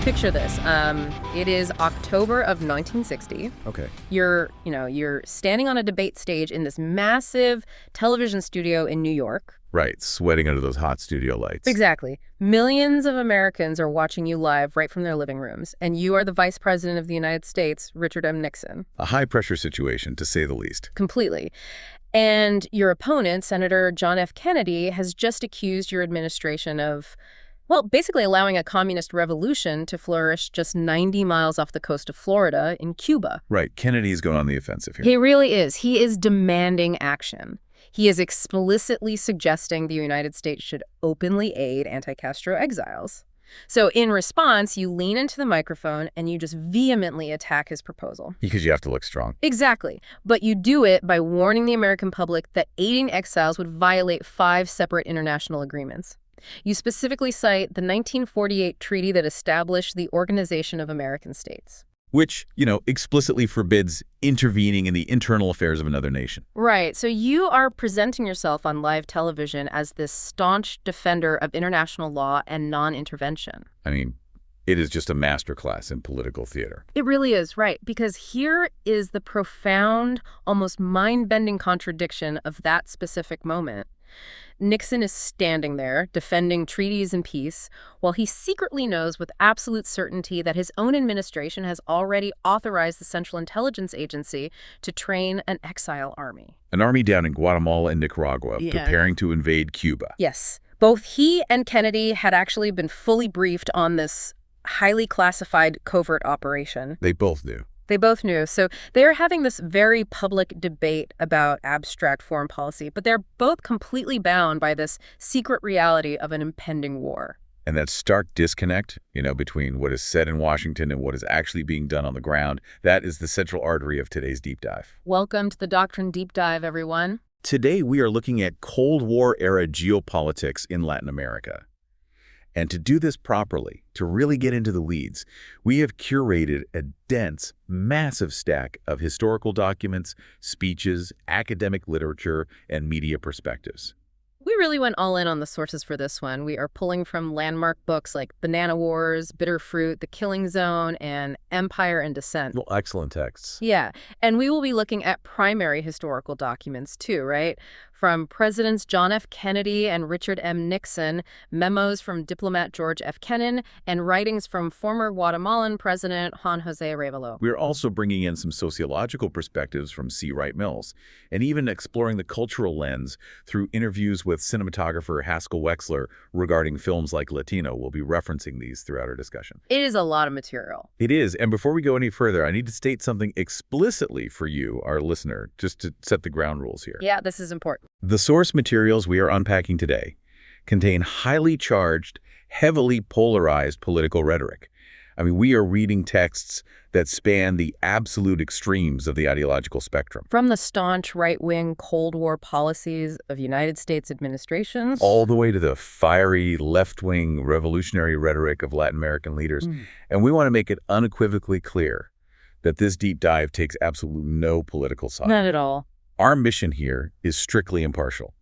Picture this. It is October of 1960. Okay. You're standing on a debate stage in this massive television studio in New York. Right, sweating under those hot studio lights. Exactly. Millions of Americans are watching you live right from their living rooms, and you are the Vice President of the United States, Richard M. Nixon. A high-pressure situation, to say the least. Completely. And your opponent, Senator John F. Kennedy, has just accused your administration of, well, basically allowing a communist revolution to flourish just 90 miles off the coast of Florida in Cuba. Right, Kennedy's going on the offensive here. He really is. He is demanding action. He is explicitly suggesting the United States should openly aid anti-Castro exiles. So in response, you lean into the microphone and you just vehemently attack his proposal. Because you have to look strong. Exactly. But you do it by warning the American public that aiding exiles would violate 5 separate international agreements. You specifically cite the 1948 treaty that established the Organization of American States. Which, explicitly forbids intervening in the internal affairs of another nation. Right. So you are presenting yourself on live television as this staunch defender of international law and non-intervention. I mean, it is just a masterclass in political theater. It really is, right. Because here is the profound, almost mind-bending contradiction of that specific moment. Nixon is standing there, defending treaties and peace, while he secretly knows with absolute certainty that his own administration has already authorized the Central Intelligence Agency to train an exile army. An army down in Guatemala and Nicaragua, preparing to invade Cuba. Yes. Both he and Kennedy had actually been fully briefed on this highly classified covert operation. They both knew. They both knew. So they're having this very public debate about abstract foreign policy, but they're both completely bound by this secret reality of an impending war. And that stark disconnect, between what is said in Washington and what is actually being done on the ground, that is the central artery of today's deep dive. Welcome to the Doctrine Deep Dive, everyone. Today, we are looking at Cold War-era geopolitics in Latin America. And to do this properly, to really get into the weeds, we have curated a dense, massive stack of historical documents, speeches, academic literature, and media perspectives. We really went all in on the sources for this one. We are pulling from landmark books like Banana Wars, Bitter Fruit, The Killing Zone, and Empire and Descent. Well, excellent texts. Yeah, and we will be looking at primary historical documents too, right? From Presidents John F. Kennedy and Richard M. Nixon, memos from diplomat George F. Kennan, and writings from former Guatemalan President Juan Jose Arevalo. We're also bringing in some sociological perspectives from C. Wright Mills, and even exploring the cultural lens through interviews with cinematographer Haskell Wexler regarding films like Latino. We'll be referencing these throughout our discussion. It is a lot of material. It is, and before we go any further, I need to state something explicitly for you, our listener, just to set the ground rules here. Yeah, this is important. The source materials we are unpacking today contain highly charged, heavily polarized political rhetoric. I mean, we are reading texts that span the absolute extremes of the ideological spectrum. From the staunch right-wing Cold War policies of United States administrations, all the way to the fiery left-wing revolutionary rhetoric of Latin American leaders. And we want to make it unequivocally clear that this deep dive takes absolutely no political side. Not at all. Our mission here is strictly impartial.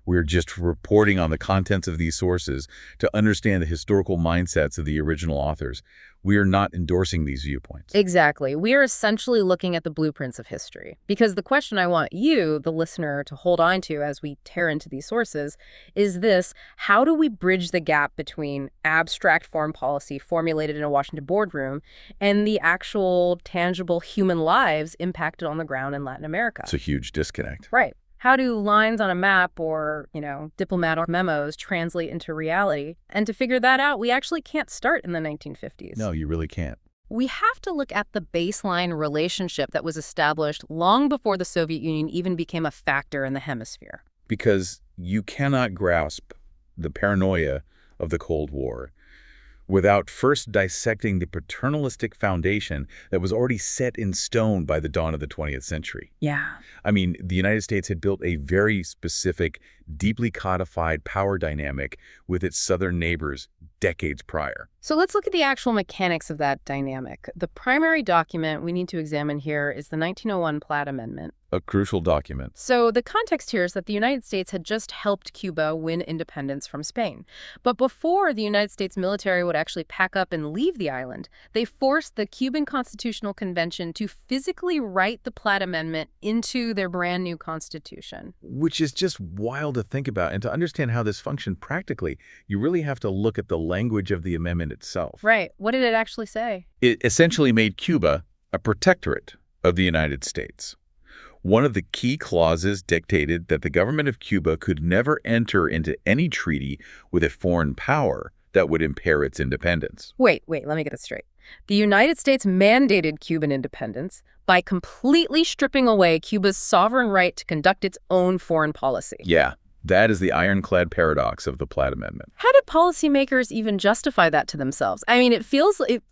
We're just reporting on the contents of these sources to understand the historical mindsets of the original authors. We are not endorsing these viewpoints. Exactly. We are essentially looking at the blueprints of history. Because the question I want you, the listener, to hold on to as we tear into these sources is this: how do we bridge the gap between abstract foreign policy formulated in a Washington boardroom and the actual tangible human lives impacted on the ground in Latin America? It's a huge disconnect. Right. How do lines on a map or, diplomatic memos translate into reality? And to figure that out, we actually can't start in the 1950s. No, you really can't. We have to look at the baseline relationship that was established long before the Soviet Union even became a factor in the hemisphere. Because you cannot grasp the paranoia of the Cold War without first dissecting the paternalistic foundation that was already set in stone by the dawn of the 20th century. Yeah. I mean, the United States had built a very specific deeply codified power dynamic with its southern neighbors decades prior. So let's look at the actual mechanics of that dynamic. The primary document we need to examine here is the 1901 Platt Amendment. A crucial document. So the context here is that the United States had just helped Cuba win independence from Spain. But before the United States military would actually pack up and leave the island, they forced the Cuban Constitutional Convention to physically write the Platt Amendment into their brand new constitution. Which is just wild to think about. And to understand how this functioned practically, you really have to look at the language of the amendment itself. Right. What did it actually say? It essentially made Cuba a protectorate of the United States. One of the key clauses dictated that the government of Cuba could never enter into any treaty with a foreign power that would impair its independence. Wait, let me get this straight. The United States mandated Cuban independence by completely stripping away Cuba's sovereign right to conduct its own foreign policy. Yeah, that is the ironclad paradox of the Platt Amendment. How did policymakers even justify that to themselves? I mean,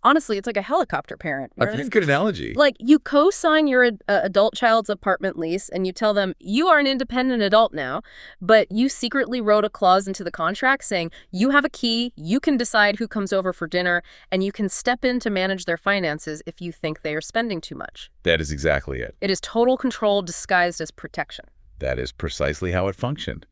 honestly, it's like a helicopter parent. I think it's a good analogy. Like, you co-sign your adult child's apartment lease and you tell them, you are an independent adult now, but you secretly wrote a clause into the contract saying you have a key, you can decide who comes over for dinner, and you can step in to manage their finances if you think they are spending too much. That is exactly it. It is total control disguised as protection. That is precisely how it functioned.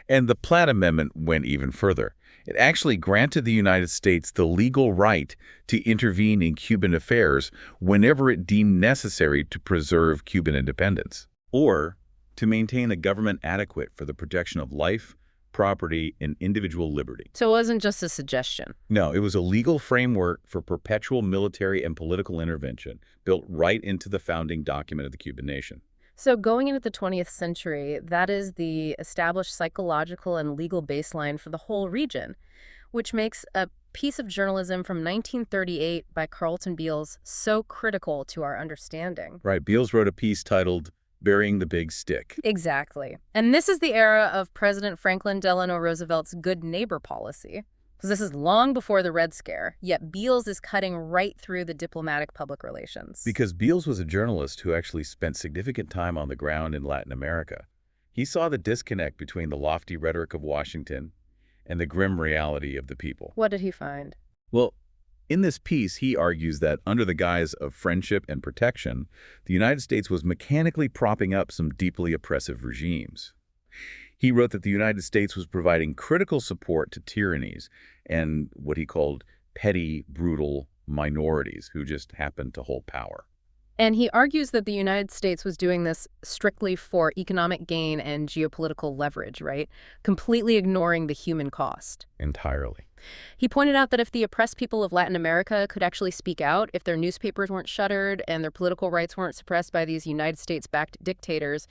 And the Platt Amendment went even further. It actually granted the United States the legal right to intervene in Cuban affairs whenever it deemed necessary to preserve Cuban independence, or to maintain a government adequate for the protection of life, property, and individual liberty. So it wasn't just a suggestion. No, it was a legal framework for perpetual military and political intervention built right into the founding document of the Cuban nation. So going into the 20th century, that is the established psychological and legal baseline for the whole region, which makes a piece of journalism from 1938 by Carlton Beals so critical to our understanding. Right. Beals wrote a piece titled Burying the Big Stick. Exactly. And this is the era of President Franklin Delano Roosevelt's good neighbor policy. Because this is long before the Red Scare, yet Beals is cutting right through the diplomatic public relations. Because Beals was a journalist who actually spent significant time on the ground in Latin America. He saw the disconnect between the lofty rhetoric of Washington and the grim reality of the people. What did he find? Well, in this piece, he argues that under the guise of friendship and protection, the United States was mechanically propping up some deeply oppressive regimes. He wrote that the United States was providing critical support to tyrannies and what he called petty, brutal minorities who just happened to hold power. And he argues that the United States was doing this strictly for economic gain and geopolitical leverage, right? Completely ignoring the human cost. Entirely. He pointed out that if the oppressed people of Latin America could actually speak out, if their newspapers weren't shuttered and their political rights weren't suppressed by these United States-backed dictators,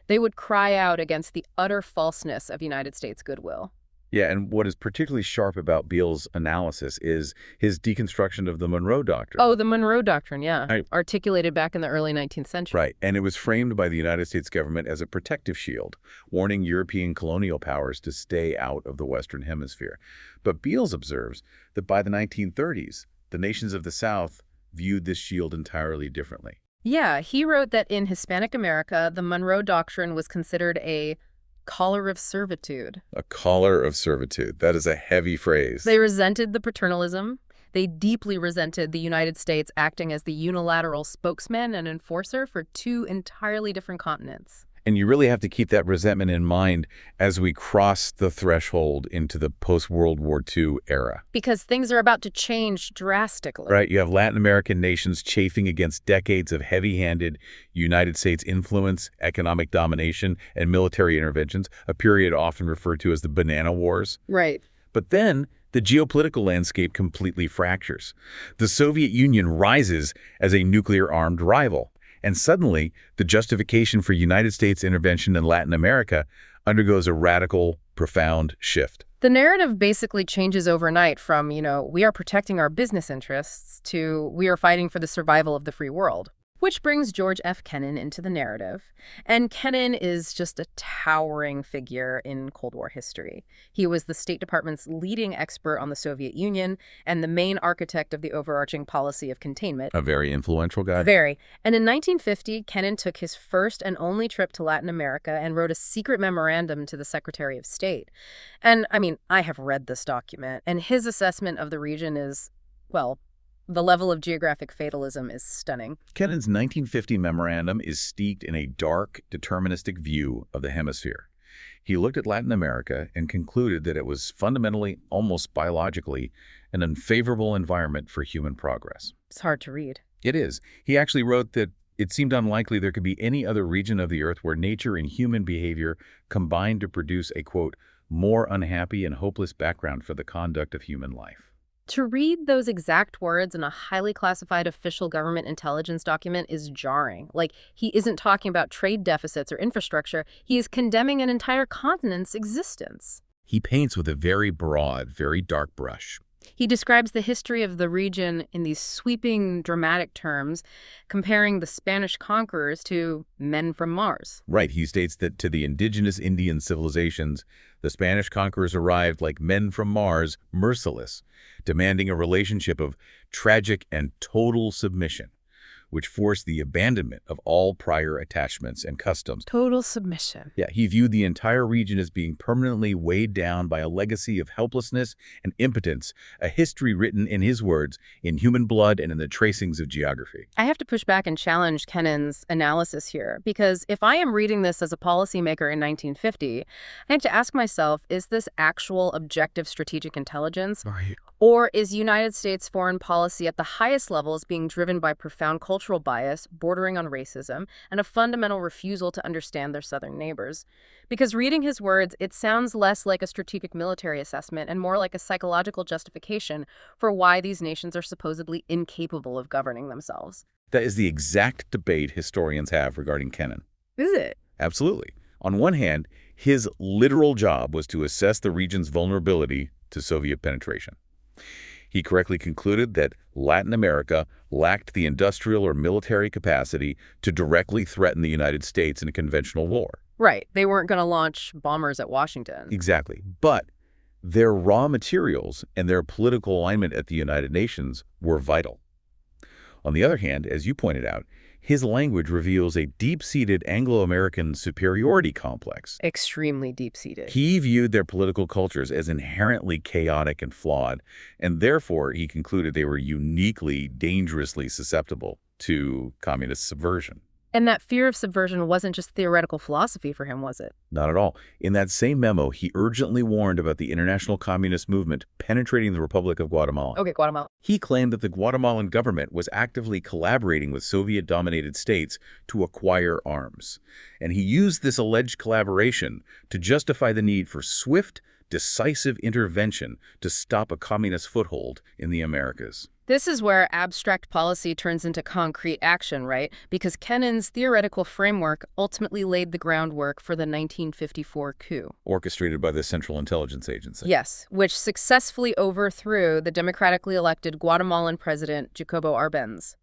they would cry out against the utter falseness of United States goodwill. Yeah, and what is particularly sharp about Beals' analysis is his deconstruction of the Monroe Doctrine. Oh, the Monroe Doctrine, yeah. Right. Articulated back in the early 19th century. Right, and it was framed by the United States government as a protective shield, warning European colonial powers to stay out of the Western Hemisphere. But Beals observes that by the 1930s, the nations of the South viewed this shield entirely differently. Yeah, he wrote that in Hispanic America, the Monroe Doctrine was considered a collar of servitude. A collar of servitude. That is a heavy phrase. They resented the paternalism. They deeply resented the United States acting as the unilateral spokesman and enforcer for two entirely different continents. And you really have to keep that resentment in mind as we cross the threshold into the post-World War II era. Because things are about to change drastically. Right. You have Latin American nations chafing against decades of heavy-handed United States influence, economic domination, and military interventions, a period often referred to as the Banana Wars. Right. But then the geopolitical landscape completely fractures. The Soviet Union rises as a nuclear-armed rival. And suddenly, the justification for United States intervention in Latin America undergoes a radical, profound shift. The narrative basically changes overnight from, we are protecting our business interests to we are fighting for the survival of the free world. Which brings George F. Kennan into the narrative. And Kennan is just a towering figure in Cold War history. He was the State Department's leading expert on the Soviet Union and the main architect of the overarching policy of containment. A very influential guy. Very. And in 1950, Kennan took his first and only trip to Latin America and wrote a secret memorandum to the Secretary of State. And, I mean, I have read this document, and his assessment of the region is, well, the level of geographic fatalism is stunning. Kennan's 1950 memorandum is steeped in a dark, deterministic view of the hemisphere. He looked at Latin America and concluded that it was fundamentally, almost biologically, an unfavorable environment for human progress. It's hard to read. It is. He actually wrote that it seemed unlikely there could be any other region of the Earth where nature and human behavior combined to produce a, quote, more unhappy and hopeless background for the conduct of human life. To read those exact words in a highly classified official government intelligence document is jarring. Like, he isn't talking about trade deficits or infrastructure. He is condemning an entire continent's existence. He paints with a very broad, very dark brush. He describes the history of the region in these sweeping, dramatic terms, comparing the Spanish conquerors to men from Mars. Right. He states that to the indigenous Indian civilizations, the Spanish conquerors arrived like men from Mars, merciless, demanding a relationship of tragic and total submission, which forced the abandonment of all prior attachments and customs. Total submission. Yeah, he viewed the entire region as being permanently weighed down by a legacy of helplessness and impotence, a history written, in his words, in human blood and in the tracings of geography. I have to push back and challenge Kennan's analysis here, because if I am reading this as a policymaker in 1950, I have to ask myself, is this actual objective strategic intelligence? Right. Or is United States foreign policy at the highest levels being driven by profound cultural bias, bordering on racism, and a fundamental refusal to understand their southern neighbors? Because reading his words, it sounds less like a strategic military assessment and more like a psychological justification for why these nations are supposedly incapable of governing themselves. That is the exact debate historians have regarding Kennan. Is it? Absolutely. On one hand, his literal job was to assess the region's vulnerability to Soviet penetration. He correctly concluded that Latin America lacked the industrial or military capacity to directly threaten the United States in a conventional war. Right. They weren't going to launch bombers at Washington. Exactly. But their raw materials and their political alignment at the United Nations were vital. On the other hand, as you pointed out, his language reveals a deep-seated Anglo-American superiority complex. Extremely deep-seated. He viewed their political cultures as inherently chaotic and flawed, and therefore he concluded they were uniquely, dangerously susceptible to communist subversion. And that fear of subversion wasn't just theoretical philosophy for him, was it? Not at all. In that same memo, he urgently warned about the international communist movement penetrating the Republic of Guatemala. Okay, Guatemala. He claimed that the Guatemalan government was actively collaborating with Soviet-dominated states to acquire arms. And he used this alleged collaboration to justify the need for swift, decisive intervention to stop a communist foothold in the Americas. This is where abstract policy turns into concrete action, right? Because Kennan's theoretical framework ultimately laid the groundwork for the 1954 coup. Orchestrated by the Central Intelligence Agency. Yes, which successfully overthrew the democratically elected Guatemalan president Jacobo Arbenz.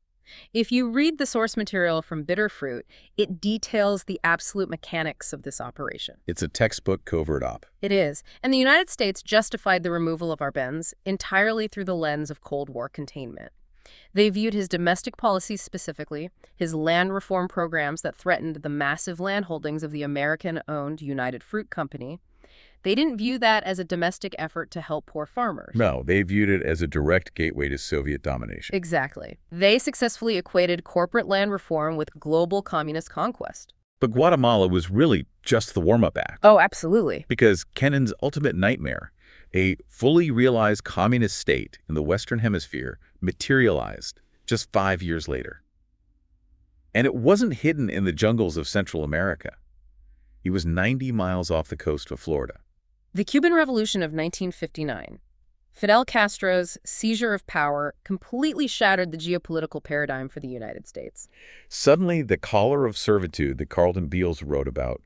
If you read the source material from Bitterfruit, it details the absolute mechanics of this operation. It's a textbook covert op. It is. And the United States justified the removal of Arbenz entirely through the lens of Cold War containment. They viewed his domestic policies specifically, his land reform programs that threatened the massive land holdings of the American-owned United Fruit Company. They didn't view that as a domestic effort to help poor farmers. No, they viewed it as a direct gateway to Soviet domination. Exactly. They successfully equated corporate land reform with global communist conquest. But Guatemala was really just the warm-up act. Oh, absolutely. Because Kennan's ultimate nightmare, a fully realized communist state in the Western Hemisphere, materialized just 5 years later. And it wasn't hidden in the jungles of Central America. He was 90 miles off the coast of Florida. The Cuban Revolution of 1959. Fidel Castro's seizure of power completely shattered the geopolitical paradigm for the United States. Suddenly, the collar of servitude that Carlton Beals wrote about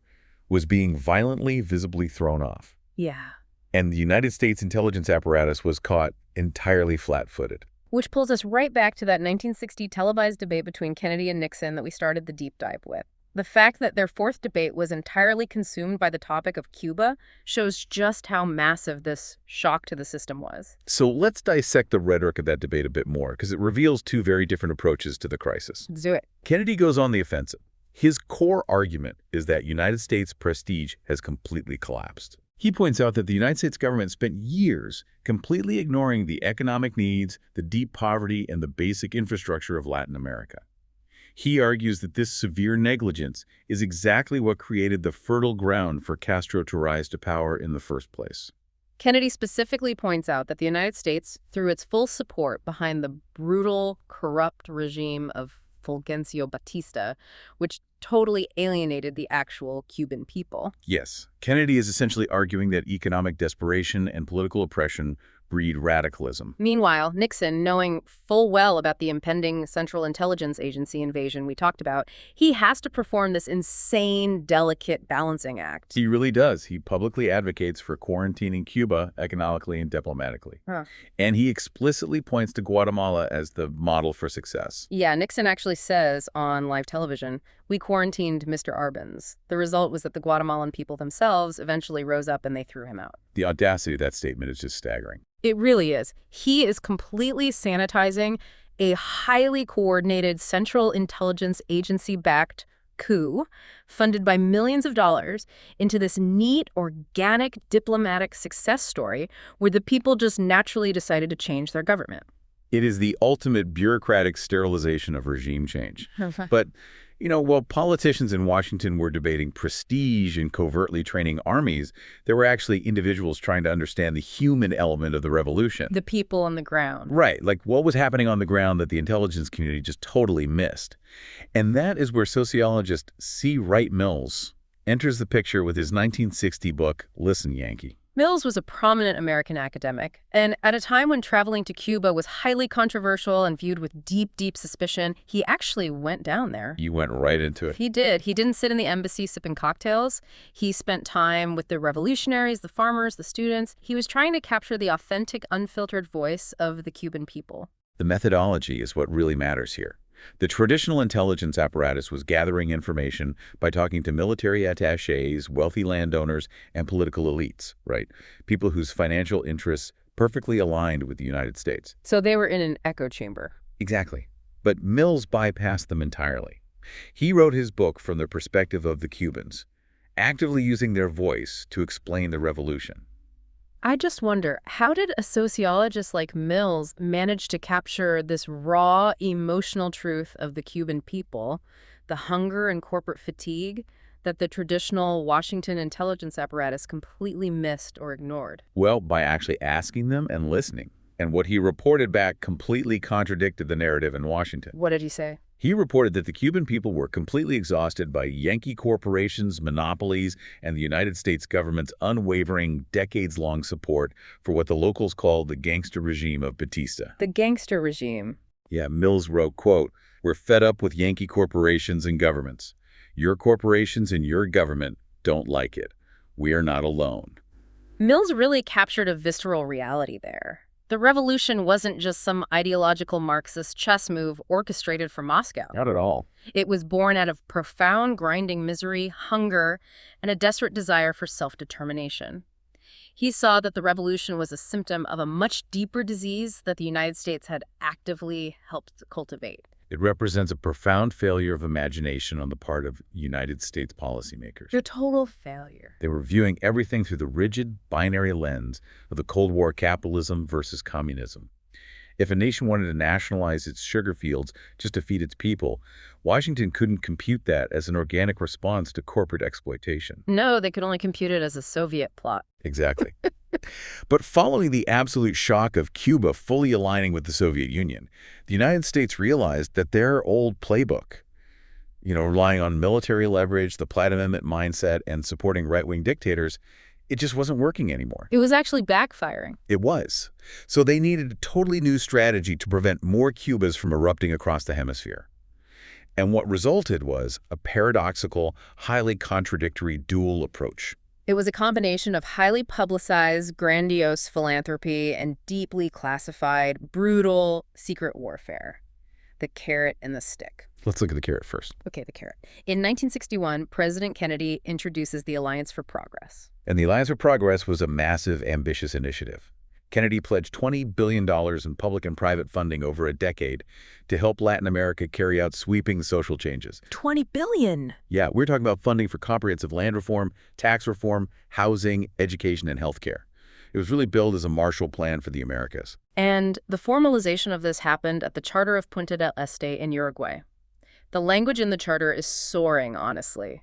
was being violently, visibly thrown off. Yeah. And the United States intelligence apparatus was caught entirely flat-footed. Which pulls us right back to that 1960 televised debate between Kennedy and Nixon that we started the deep dive with. The fact that their fourth debate was entirely consumed by the topic of Cuba shows just how massive this shock to the system was. So let's dissect the rhetoric of that debate a bit more, because it reveals two very different approaches to the crisis. Let's do it. Kennedy goes on the offensive. His core argument is that United States prestige has completely collapsed. He points out that the United States government spent years completely ignoring the economic needs, the deep poverty, and the basic infrastructure of Latin America. He argues that this severe negligence is exactly what created the fertile ground for Castro to rise to power in the first place. Kennedy specifically points out that the United States, through its full support behind the brutal, corrupt regime of Fulgencio Batista, which totally alienated the actual Cuban people. Yes, Kennedy is essentially arguing that economic desperation and political oppression breed radicalism. Meanwhile, Nixon, knowing full well about the impending Central Intelligence Agency invasion we talked about, he has to perform this insane, delicate balancing act. He really does. He publicly advocates for quarantining Cuba economically and diplomatically. And he explicitly points to Guatemala as the model for success. Yeah, Nixon actually says on live television, "We quarantined Mr. Arbenz." The result was that the Guatemalan people themselves eventually rose up and they threw him out. The audacity of that statement is just staggering. It really is. He is completely sanitizing a highly coordinated Central Intelligence Agency-backed coup funded by millions of dollars into this neat, organic diplomatic success story where the people just naturally decided to change their government. It is the ultimate bureaucratic sterilization of regime change. But, while politicians in Washington were debating prestige and covertly training armies, there were actually individuals trying to understand the human element of the revolution. The people on the ground. Right, like what was happening on the ground that the intelligence community just totally missed. And that is where sociologist C. Wright Mills enters the picture with his 1960 book, Listen, Yankee. Mills was a prominent American academic, and at a time when traveling to Cuba was highly controversial and viewed with deep, deep suspicion, he actually went down there. You went right into it. He did. He didn't sit in the embassy sipping cocktails. He spent time with the revolutionaries, the farmers, the students. He was trying to capture the authentic, unfiltered voice of the Cuban people. The methodology is what really matters here. The traditional intelligence apparatus was gathering information by talking to military attachés, wealthy landowners, and political elites, right? People whose financial interests perfectly aligned with the United States. So they were in an echo chamber. Exactly. But Mills bypassed them entirely. He wrote his book from the perspective of the Cubans, actively using their voice to explain the revolution. I just wonder, how did a sociologist like Mills manage to capture this raw, emotional truth of the Cuban people, the hunger and corporate fatigue that the traditional Washington intelligence apparatus completely missed or ignored? Well, by actually asking them and listening. And what he reported back completely contradicted the narrative in Washington. What did he say? He reported that the Cuban people were completely exhausted by Yankee corporations, monopolies, and the United States government's unwavering, decades-long support for what the locals called the gangster regime of Batista. The gangster regime. Yeah, Mills wrote, quote, "We're fed up with Yankee corporations and governments. Your corporations and your government don't like it. We are not alone." Mills really captured a visceral reality there. The revolution wasn't just some ideological Marxist chess move orchestrated from Moscow. Not at all. It was born out of profound grinding misery, hunger, and a desperate desire for self-determination. He saw that the revolution was a symptom of a much deeper disease that the United States had actively helped cultivate. It represents a profound failure of imagination on the part of United States policymakers. A total failure. They were viewing everything through the rigid, binary lens of the Cold War capitalism versus communism. If a nation wanted to nationalize its sugar fields just to feed its people, Washington couldn't compute that as an organic response to corporate exploitation. No, they could only compute it as a Soviet plot. Exactly. But following the absolute shock of Cuba fully aligning with the Soviet Union, the United States realized that their old playbook, relying on military leverage, the Platt Amendment mindset, and supporting right-wing dictators, it just wasn't working anymore. It was actually backfiring. It was. So they needed a totally new strategy to prevent more Cubas from erupting across the hemisphere. And what resulted was a paradoxical, highly contradictory dual approach. It was a combination of highly publicized, grandiose philanthropy and deeply classified, brutal secret warfare. The carrot and the stick. Let's look at the carrot first. Okay, the carrot. In 1961, President Kennedy introduces the Alliance for Progress. And the Alliance for Progress was a massive, ambitious initiative. Kennedy pledged $20 billion in public and private funding over a decade to help Latin America carry out sweeping social changes. $20 billion! Yeah, we're talking about funding for comprehensive land reform, tax reform, housing, education, and healthcare. It was really billed as a Marshall Plan for the Americas. And the formalization of this happened at the Charter of Punta del Este in Uruguay. The language in the charter is soaring, honestly.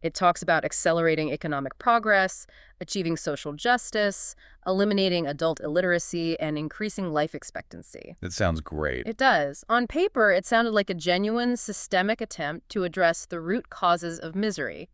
It talks about accelerating economic progress, achieving social justice, eliminating adult illiteracy, and increasing life expectancy. That sounds great. It does. On paper, it sounded like a genuine, systemic attempt to address the root causes of misery,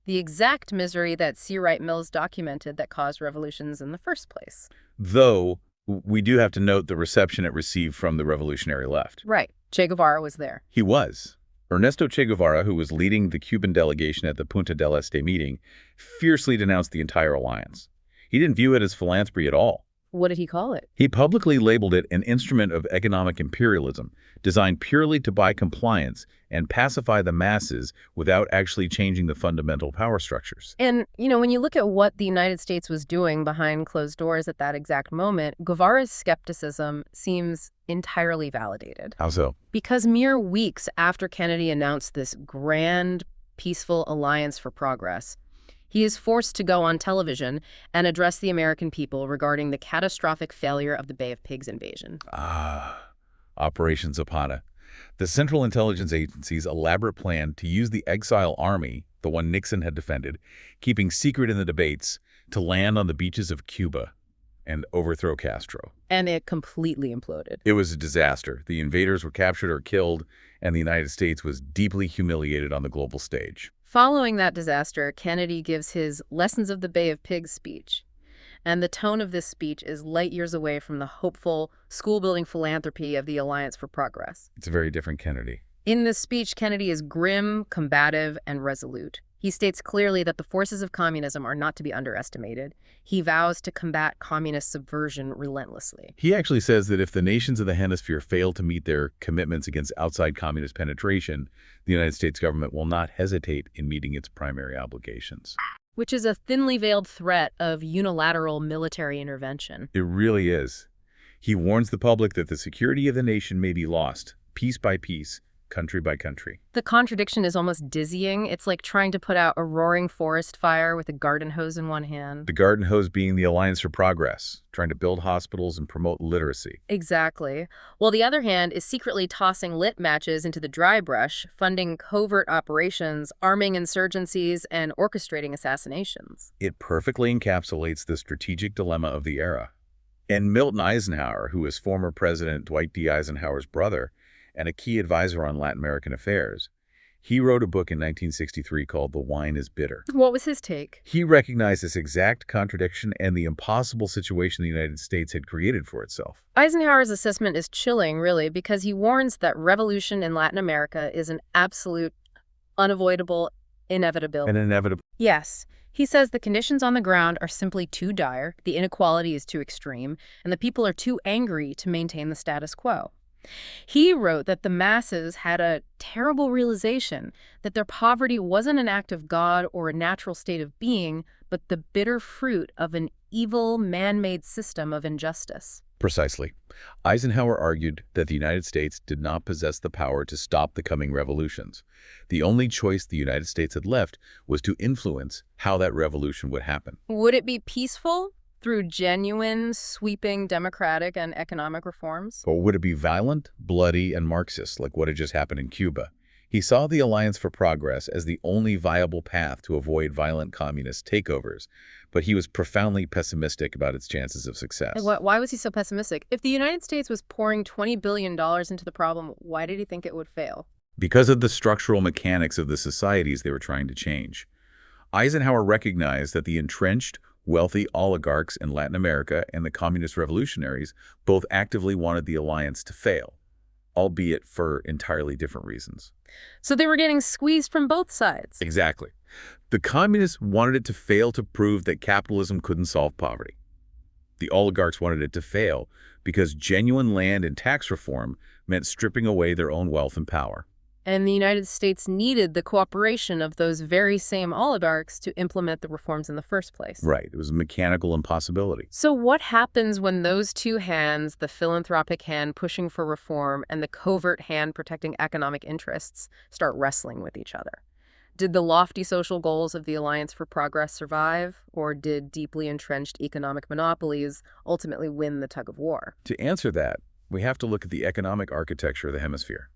the exact misery that C. Wright Mills documented that caused revolutions in the first place. Though, we do have to note the reception it received from the revolutionary left. Right. Che Guevara was there. He was. Ernesto Che Guevara, who was leading the Cuban delegation at the Punta del Este meeting, fiercely denounced the entire alliance. He didn't view it as philanthropy at all. What did he call it? He publicly labeled it an instrument of economic imperialism, designed purely to buy compliance and pacify the masses without actually changing the fundamental power structures. And, when you look at what the United States was doing behind closed doors at that exact moment, Guevara's skepticism seems entirely validated. How so? Because mere weeks after Kennedy announced this grand, peaceful alliance for progress, he is forced to go on television and address the American people regarding the catastrophic failure of the Bay of Pigs invasion. Operation Zapata. The Central Intelligence Agency's elaborate plan to use the exile army, the one Nixon had defended, keeping secret in the debates, to land on the beaches of Cuba and overthrow Castro. And it completely imploded. It was a disaster. The invaders were captured or killed, and the United States was deeply humiliated on the global stage. Following that disaster, Kennedy gives his Lessons of the Bay of Pigs speech. And the tone of this speech is light years away from the hopeful, school-building philanthropy of the Alliance for Progress. It's a very different Kennedy. In this speech, Kennedy is grim, combative, and resolute. He states clearly that the forces of communism are not to be underestimated. He vows to combat communist subversion relentlessly. He actually says that if the nations of the hemisphere fail to meet their commitments against outside communist penetration, the United States government will not hesitate in meeting its primary obligations. Which is a thinly veiled threat of unilateral military intervention. It really is. He warns the public that the security of the nation may be lost, piece by piece, country by country. The contradiction is almost dizzying. It's like trying to put out a roaring forest fire with a garden hose in one hand. The garden hose being the Alliance for Progress, trying to build hospitals and promote literacy. Exactly. While the other hand is secretly tossing lit matches into the dry brush, funding covert operations, arming insurgencies, and orchestrating assassinations. It perfectly encapsulates the strategic dilemma of the era. And Milton Eisenhower, who was former President Dwight D. Eisenhower's brother, and a key advisor on Latin American affairs, he wrote a book in 1963 called The Wine is Bitter. What was his take? He recognized this exact contradiction and the impossible situation the United States had created for itself. Eisenhower's assessment is chilling, really, because he warns that revolution in Latin America is an absolute, unavoidable inevitability. An inevitable. Yes. He says the conditions on the ground are simply too dire, the inequality is too extreme, and the people are too angry to maintain the status quo. He wrote that the masses had a terrible realization that their poverty wasn't an act of God or a natural state of being, but the bitter fruit of an evil, man-made system of injustice. Precisely. Eisenhower argued that the United States did not possess the power to stop the coming revolutions. The only choice the United States had left was to influence how that revolution would happen. Would it be peaceful? Through genuine, sweeping democratic and economic reforms? Or would it be violent, bloody, and Marxist, like what had just happened in Cuba? He saw the Alliance for Progress as the only viable path to avoid violent communist takeovers, but he was profoundly pessimistic about its chances of success. Why was he so pessimistic? If the United States was pouring $20 billion into the problem, why did he think it would fail? Because of the structural mechanics of the societies they were trying to change. Eisenhower recognized that the entrenched, wealthy oligarchs in Latin America and the communist revolutionaries both actively wanted the alliance to fail, albeit for entirely different reasons. So they were getting squeezed from both sides. Exactly. The communists wanted it to fail to prove that capitalism couldn't solve poverty. The oligarchs wanted it to fail because genuine land and tax reform meant stripping away their own wealth and power. And the United States needed the cooperation of those very same oligarchs to implement the reforms in the first place. Right. It was a mechanical impossibility. So what happens when those two hands, the philanthropic hand pushing for reform and the covert hand protecting economic interests, start wrestling with each other? Did the lofty social goals of the Alliance for Progress survive, or did deeply entrenched economic monopolies ultimately win the tug of war? To answer that, we have to look at the economic architecture of the hemisphere.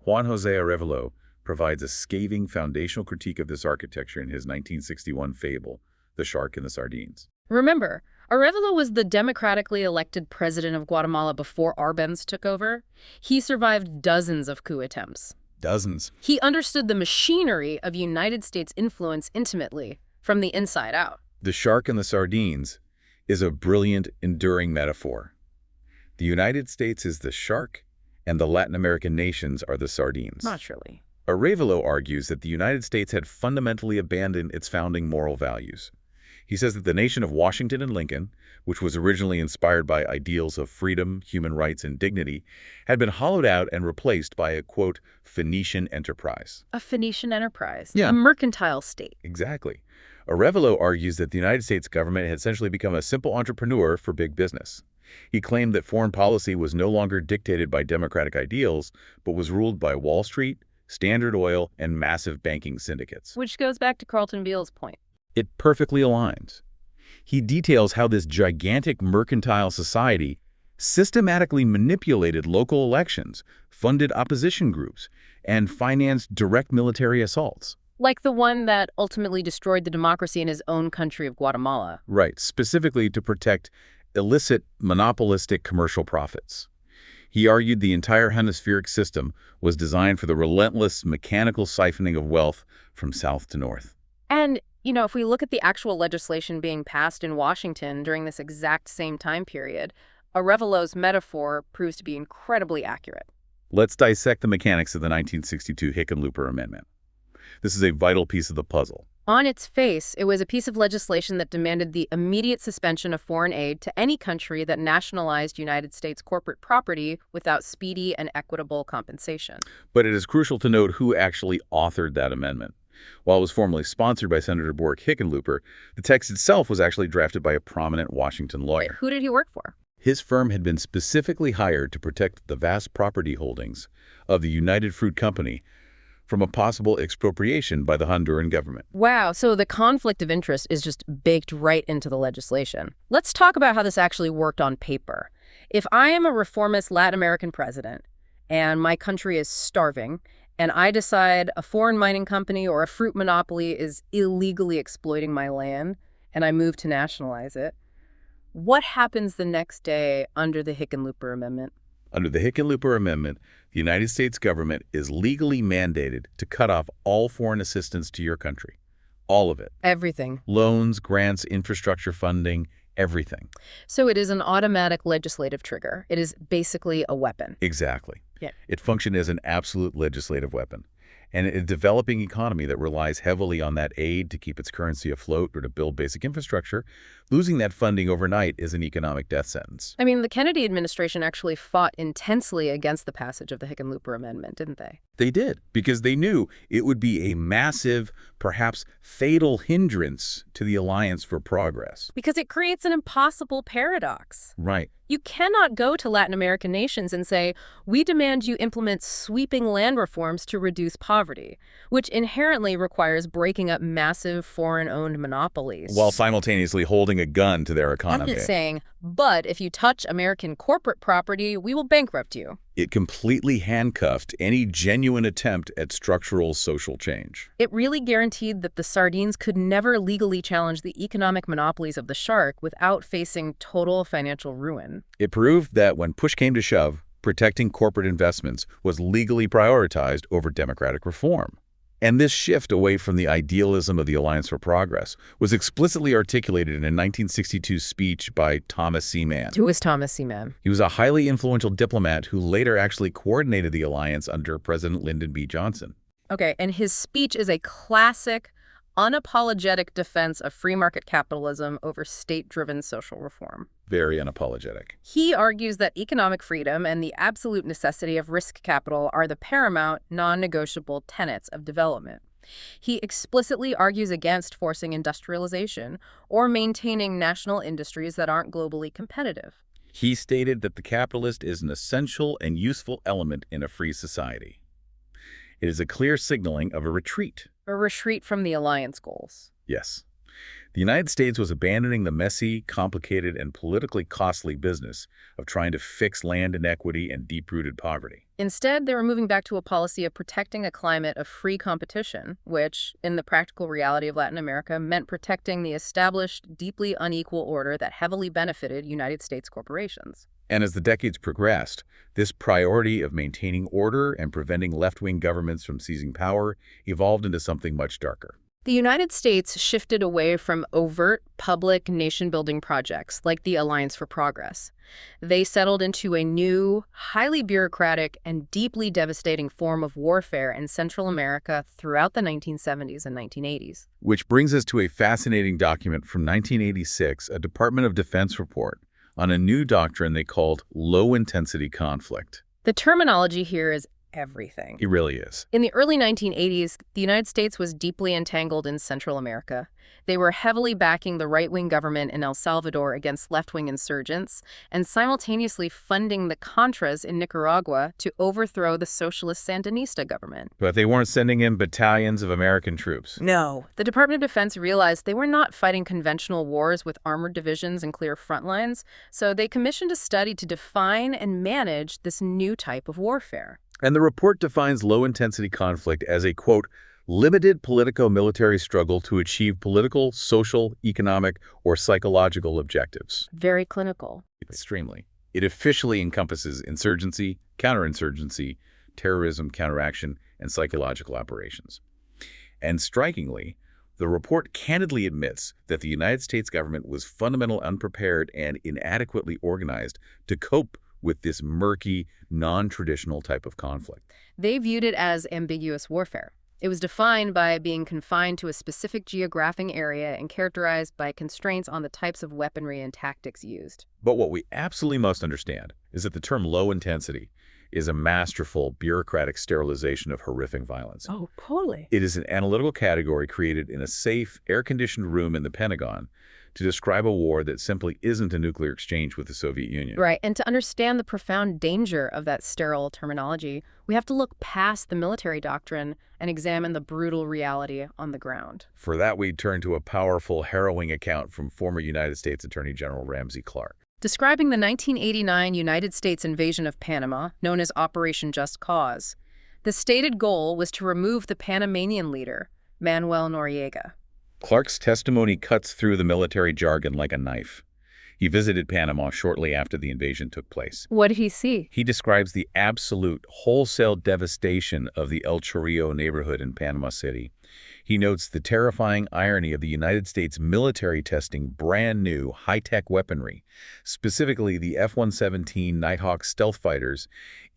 Juan José Arevalo provides a scathing foundational critique of this architecture in his 1961 fable, The Shark and the Sardines. Remember, Arevalo was the democratically elected president of Guatemala before Arbenz took over. He survived dozens of coup attempts. Dozens. He understood the machinery of United States influence intimately, from the inside out. The Shark and the Sardines is a brilliant, enduring metaphor. The United States is the shark, and the Latin American nations are the sardines. Naturally. Arevalo argues that the United States had fundamentally abandoned its founding moral values. He says that the nation of Washington and Lincoln, which was originally inspired by ideals of freedom, human rights, and dignity, had been hollowed out and replaced by a, quote, Phoenician enterprise. A Phoenician enterprise. Yeah. A mercantile state. Exactly. Arevalo argues that the United States government had essentially become a simple entrepreneur for big business. He claimed that foreign policy was no longer dictated by democratic ideals, but was ruled by Wall Street, Standard Oil, and massive banking syndicates. Which goes back to Carlton Beale's point. It perfectly aligns. He details how this gigantic mercantile society systematically manipulated local elections, funded opposition groups, and financed direct military assaults. Like the one that ultimately destroyed the democracy in his own country of Guatemala. Right, specifically to protect illicit, monopolistic commercial profits. He argued the entire hemispheric system was designed for the relentless mechanical siphoning of wealth from south to north. And, you know, if we look at the actual legislation being passed in Washington during this exact same time period, Arevalo's metaphor proves to be incredibly accurate. Let's dissect the mechanics of the 1962 Hickenlooper Amendment. This is a vital piece of the puzzle. On its face, it was a piece of legislation that demanded the immediate suspension of foreign aid to any country that nationalized United States corporate property without speedy and equitable compensation. But it is crucial to note who actually authored that amendment. While it was formally sponsored by Senator Bork Hickenlooper, the text itself was actually drafted by a prominent Washington lawyer. Wait, who did he work for? His firm had been specifically hired to protect the vast property holdings of the United Fruit Company from a possible expropriation by the Honduran government. Wow, so the conflict of interest is just baked right into the legislation. Let's talk about how this actually worked on paper. If I am a reformist Latin American president and my country is starving, and I decide a foreign mining company or a fruit monopoly is illegally exploiting my land, and I move to nationalize it, what happens the next day under the Hickenlooper Amendment? Under the Hickenlooper Amendment, the United States government is legally mandated to cut off all foreign assistance to your country. All of it. Everything. Loans, grants, infrastructure funding, everything. So it is an automatic legislative trigger. It is basically a weapon. Exactly. Yeah. It functioned as an absolute legislative weapon. And a developing economy that relies heavily on that aid to keep its currency afloat or to build basic infrastructure, losing that funding overnight is an economic death sentence. I mean, the Kennedy administration actually fought intensely against the passage of the Hickenlooper Amendment, didn't they? They did, because they knew it would be a massive, perhaps fatal hindrance to the Alliance for Progress. Because it creates an impossible paradox. Right. You cannot go to Latin American nations and say, we demand you implement sweeping land reforms to reduce poverty, which inherently requires breaking up massive foreign-owned monopolies. While simultaneously holding a gun to their economy. I'm just saying, but if you touch American corporate property, we will bankrupt you. It completely handcuffed any genuine attempt at structural social change. It really guaranteed that the sardines could never legally challenge the economic monopolies of the shark without facing total financial ruin. It proved that when push came to shove, protecting corporate investments was legally prioritized over democratic reform. And this shift away from the idealism of the Alliance for Progress was explicitly articulated in a 1962 speech by Thomas C. Mann. Who was Thomas C. Mann? He was a highly influential diplomat who later actually coordinated the alliance under President Lyndon B. Johnson. Okay, and his speech is a classic, unapologetic defense of free market capitalism over state-driven social reform. Very unapologetic. He argues that economic freedom and the absolute necessity of risk capital are the paramount, non-negotiable tenets of development. He explicitly argues against forcing industrialization or maintaining national industries that aren't globally competitive. He stated that the capitalist is an essential and useful element in a free society. It is a clear signaling of a retreat. A retreat from the alliance goals. Yes. The United States was abandoning the messy, complicated, and politically costly business of trying to fix land inequity and deep-rooted poverty. Instead, they were moving back to a policy of protecting a climate of free competition, which, in the practical reality of Latin America, meant protecting the established, deeply unequal order that heavily benefited United States corporations. And as the decades progressed, this priority of maintaining order and preventing left-wing governments from seizing power evolved into something much darker. The United States shifted away from overt, public nation-building projects like the Alliance for Progress. They settled into a new, highly bureaucratic, and deeply devastating form of warfare in Central America throughout the 1970s and 1980s. Which brings us to a fascinating document from 1986, a Department of Defense report on a new doctrine they called low-intensity conflict. The terminology here is everything. It really is. In the early 1980s, the United States was deeply entangled in Central America. They were heavily backing the right-wing government in El Salvador against left-wing insurgents and simultaneously funding the Contras in Nicaragua to overthrow the socialist Sandinista government. But they weren't sending in battalions of American troops. No. The Department of Defense realized they were not fighting conventional wars with armored divisions and clear front lines, so they commissioned a study to define and manage this new type of warfare. And the report defines low-intensity conflict as a, quote, limited politico-military struggle to achieve political, social, economic, or psychological objectives. Very clinical. Extremely. It officially encompasses insurgency, counterinsurgency, terrorism, counteraction, and psychological operations. And strikingly, the report candidly admits that the United States government was fundamentally unprepared and inadequately organized to cope with this murky, non-traditional type of conflict. They viewed it as ambiguous warfare. It was defined by being confined to a specific geographic area and characterized by constraints on the types of weaponry and tactics used. But what we absolutely must understand is that the term low intensity is a masterful bureaucratic sterilization of horrific violence. Oh, totally. It is an analytical category created in a safe, air-conditioned room in the Pentagon to describe a war that simply isn't a nuclear exchange with the Soviet Union. Right, and to understand the profound danger of that sterile terminology, we have to look past the military doctrine and examine the brutal reality on the ground. For that, we turn to a powerful, harrowing account from former United States Attorney General Ramsey Clark. Describing the 1989 United States invasion of Panama, known as Operation Just Cause, the stated goal was to remove the Panamanian leader, Manuel Noriega. Clark's testimony cuts through the military jargon like a knife. He visited Panama shortly after the invasion took place. What did he see? He describes the absolute wholesale devastation of the El Chorrillo neighborhood in Panama City. He notes the terrifying irony of the United States military testing brand new high-tech weaponry, specifically the F-117 Nighthawk stealth fighters,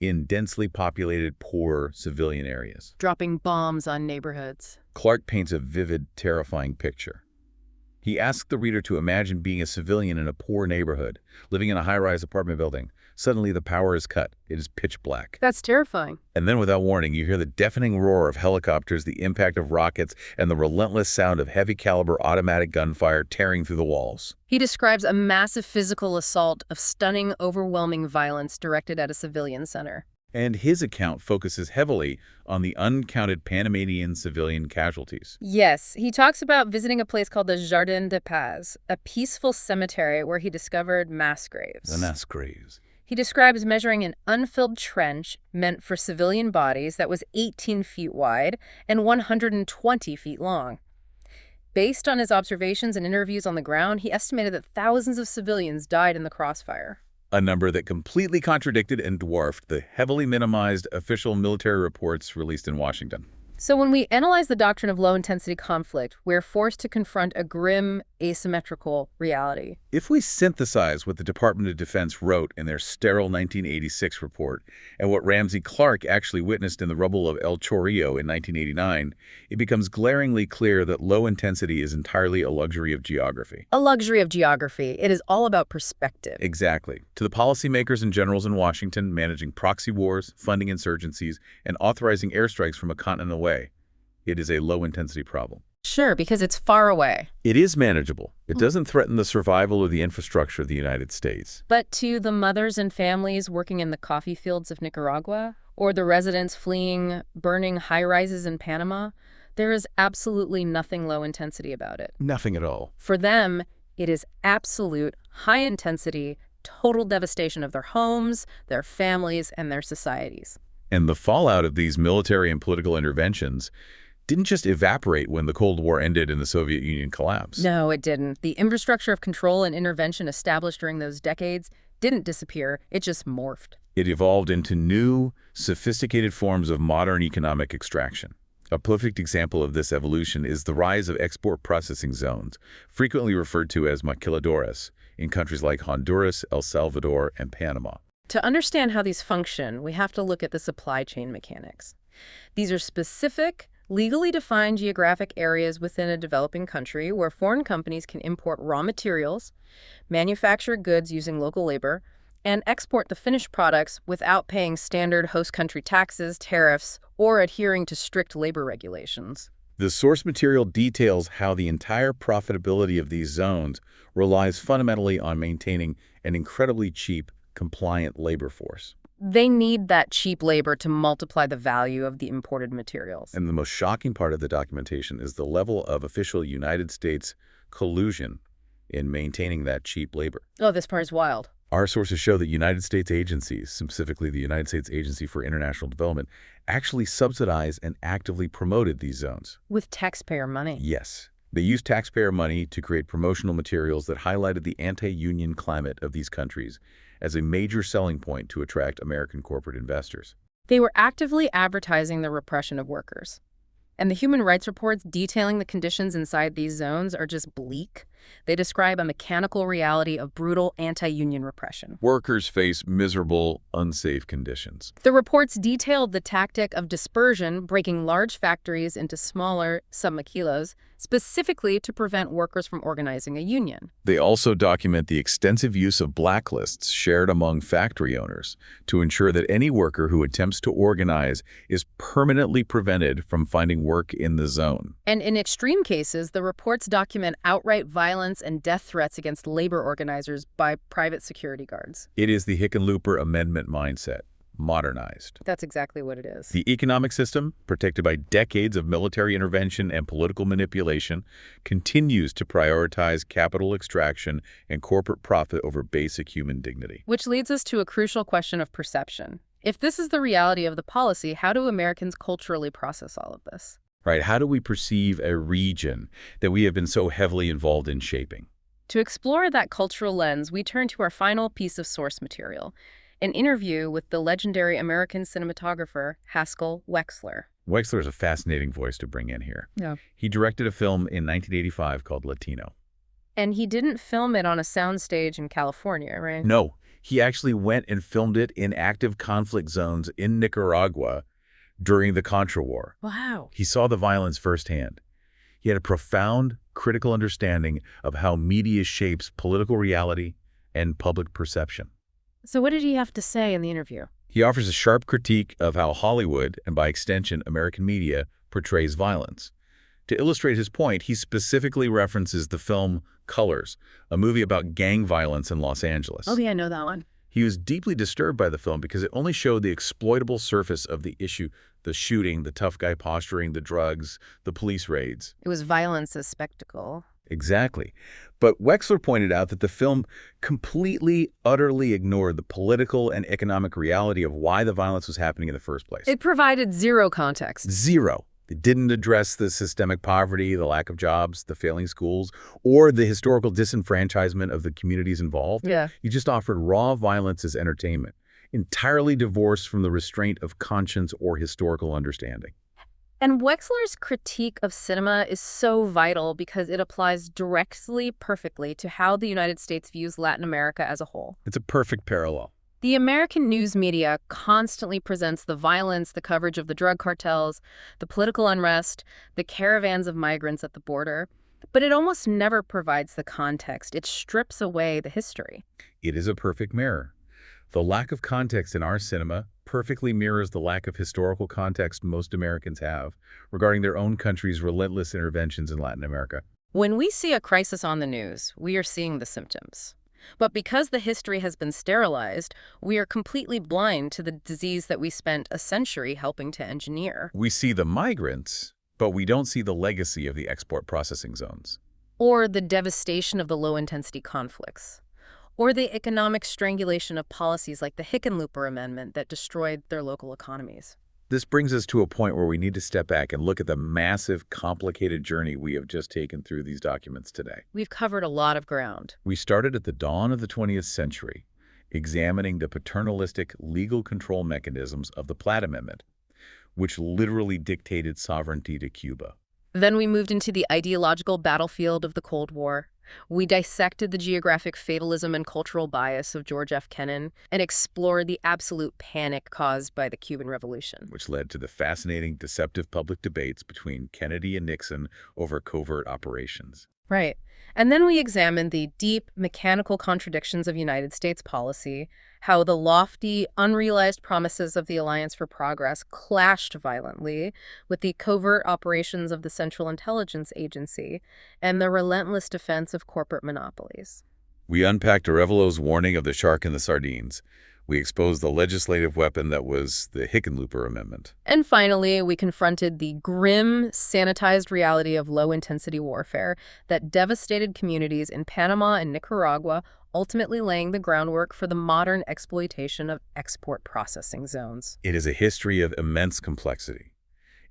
in densely populated, poor civilian areas. Dropping bombs on neighborhoods. Clark paints a vivid, terrifying picture. He asks the reader to imagine being a civilian in a poor neighborhood, living in a high-rise apartment building. Suddenly, the power is cut. It is pitch black. That's terrifying. And then, without warning, you hear the deafening roar of helicopters, the impact of rockets, and the relentless sound of heavy-caliber automatic gunfire tearing through the walls. He describes a massive physical assault of stunning, overwhelming violence directed at a civilian center. And his account focuses heavily on the uncounted Panamanian civilian casualties. Yes, he talks about visiting a place called the Jardin de Paz, a peaceful cemetery where he discovered mass graves. The mass graves. He describes measuring an unfilled trench meant for civilian bodies that was 18 feet wide and 120 feet long. Based on his observations and interviews on the ground, he estimated that thousands of civilians died in the crossfire. A number that completely contradicted and dwarfed the heavily minimized official military reports released in Washington. So when we analyze the doctrine of low-intensity conflict, we're forced to confront a grim, asymmetrical reality. If we synthesize what the Department of Defense wrote in their sterile 1986 report and what Ramsey Clark actually witnessed in the rubble of El Chorrillo in 1989, it becomes glaringly clear that low intensity is entirely a luxury of geography. A luxury of geography. It is all about perspective. Exactly. To the policymakers and generals in Washington managing proxy wars, funding insurgencies, and authorizing airstrikes from a continent away, it is a low-intensity problem. Sure, because it's far away. It is manageable. It doesn't threaten the survival of the infrastructure of the United States. But to the mothers and families working in the coffee fields of Nicaragua, or the residents fleeing burning high-rises in Panama, there is absolutely nothing low intensity about it. Nothing at all. For them, it is absolute, high-intensity, total devastation of their homes, their families, and their societies. And the fallout of these military and political interventions didn't just evaporate when the Cold War ended and the Soviet Union collapsed. No, it didn't. The infrastructure of control and intervention established during those decades didn't disappear. It just morphed. It evolved into new, sophisticated forms of modern economic extraction. A perfect example of this evolution is the rise of export processing zones, frequently referred to as maquiladoras, in countries like Honduras, El Salvador, and Panama. To understand how these function, we have to look at the supply chain mechanics. These are specific, legally defined geographic areas within a developing country where foreign companies can import raw materials, manufacture goods using local labor, and export the finished products without paying standard host country taxes, tariffs, or adhering to strict labor regulations. The source material details how the entire profitability of these zones relies fundamentally on maintaining an incredibly cheap, compliant labor force. They need that cheap labor to multiply the value of the imported materials. And the most shocking part of the documentation is the level of official United States collusion in maintaining that cheap labor. Oh, this part is wild. Our sources show that United States agencies, specifically the United States Agency for International Development, actually subsidized and actively promoted these zones. With taxpayer money. Yes. They used taxpayer money to create promotional materials that highlighted the anti-union climate of these countries as a major selling point to attract American corporate investors. They were actively advertising the repression of workers. And the human rights reports detailing the conditions inside these zones are just bleak. They describe a mechanical reality of brutal anti-union repression. Workers face miserable, unsafe conditions. The reports detailed the tactic of dispersion, breaking large factories into smaller submaquilas, specifically to prevent workers from organizing a union. They also document the extensive use of blacklists shared among factory owners to ensure that any worker who attempts to organize is permanently prevented from finding work in the zone. And in extreme cases, the reports document outright violence and death threats against labor organizers by private security guards. It is the Hickenlooper Amendment mindset, modernized. That's exactly what it is. The economic system, protected by decades of military intervention and political manipulation, continues to prioritize capital extraction and corporate profit over basic human dignity. Which leads us to a crucial question of perception. If this is the reality of the policy, how do Americans culturally process all of this? Right, how do we perceive a region that we have been so heavily involved in shaping? To explore that cultural lens, we turn to our final piece of source material, an interview with the legendary American cinematographer Haskell Wexler. Wexler is a fascinating voice to bring in here. Yeah. He directed a film in 1985 called Latino. And he didn't film it on a soundstage in California, right? No, he actually went and filmed it in active conflict zones in Nicaragua during the Contra War. Wow. He saw the violence firsthand. He had a profound, critical understanding of how media shapes political reality and public perception. So what did he have to say in the interview? He offers a sharp critique of how Hollywood, and by extension American media, portrays violence. To illustrate his point, he specifically references the film Colors, a movie about gang violence in Los Angeles. Oh, yeah, I know that one. He was deeply disturbed by the film because it only showed the exploitable surface of the issue, the shooting, the tough guy posturing, the drugs, the police raids. It was violence as spectacle. Exactly. But Wexler pointed out that the film completely, utterly ignored the political and economic reality of why the violence was happening in the first place. It provided zero context. Zero. It didn't address the systemic poverty, the lack of jobs, the failing schools, or the historical disenfranchisement of the communities involved. Yeah. He just offered raw violence as entertainment, entirely divorced from the restraint of conscience or historical understanding. And Wexler's critique of cinema is so vital because it applies directly, perfectly to how the United States views Latin America as a whole. It's a perfect parallel. The American news media constantly presents the violence, the coverage of the drug cartels, the political unrest, the caravans of migrants at the border, but it almost never provides the context. It strips away the history. It is a perfect mirror. The lack of context in our cinema perfectly mirrors the lack of historical context most Americans have regarding their own country's relentless interventions in Latin America. When we see a crisis on the news, we are seeing the symptoms. But because the history has been sterilized, we are completely blind to the disease that we spent a century helping to engineer. We see the migrants, but we don't see the legacy of the export processing zones. Or the devastation of the low-intensity conflicts. Or the economic strangulation of policies like the Hickenlooper Amendment that destroyed their local economies. This brings us to a point where we need to step back and look at the massive, complicated journey we have just taken through these documents today. We've covered a lot of ground. We started at the dawn of the 20th century, examining the paternalistic legal control mechanisms of the Platt Amendment, which literally dictated sovereignty to Cuba. Then we moved into the ideological battlefield of the Cold War. We dissected the geographic fatalism and cultural bias of George F. Kennan and explored the absolute panic caused by the Cuban Revolution, which led to the fascinating, deceptive public debates between Kennedy and Nixon over covert operations. Right. And then we examined the deep, mechanical contradictions of United States policy, how the lofty, unrealized promises of the Alliance for Progress clashed violently with the covert operations of the Central Intelligence Agency and the relentless defense of corporate monopolies. We unpacked Arevallo's warning of the shark and the sardines. We exposed the legislative weapon that was the Hickenlooper Amendment. And finally, we confronted the grim, sanitized reality of low-intensity warfare that devastated communities in Panama and Nicaragua, ultimately laying the groundwork for the modern exploitation of export processing zones. It is a history of immense complexity.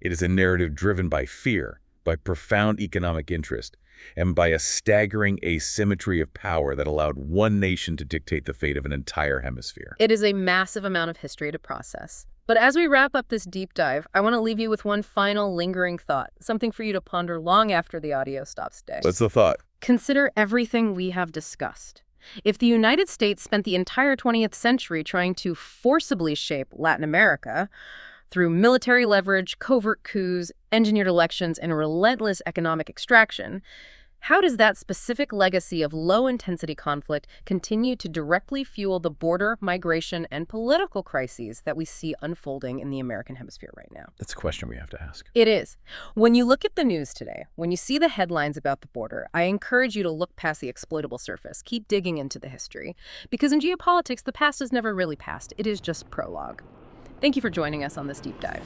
It is a narrative driven by fear, by profound economic interest, and by a staggering asymmetry of power that allowed one nation to dictate the fate of an entire hemisphere. It is a massive amount of history to process. But as we wrap up this deep dive, I want to leave you with one final lingering thought, something for you to ponder long after the audio stops today. What's the thought? Consider everything we have discussed. If the United States spent the entire 20th century trying to forcibly shape Latin America through military leverage, covert coups, engineered elections, and relentless economic extraction, how does that specific legacy of low-intensity conflict continue to directly fuel the border, migration, and political crises that we see unfolding in the American hemisphere right now? That's a question we have to ask. It is. When you look at the news today, when you see the headlines about the border, I encourage you to look past the exploitable surface. Keep digging into the history. Because in geopolitics, the past is never really past. It is just prologue. Thank you for joining us on this deep dive.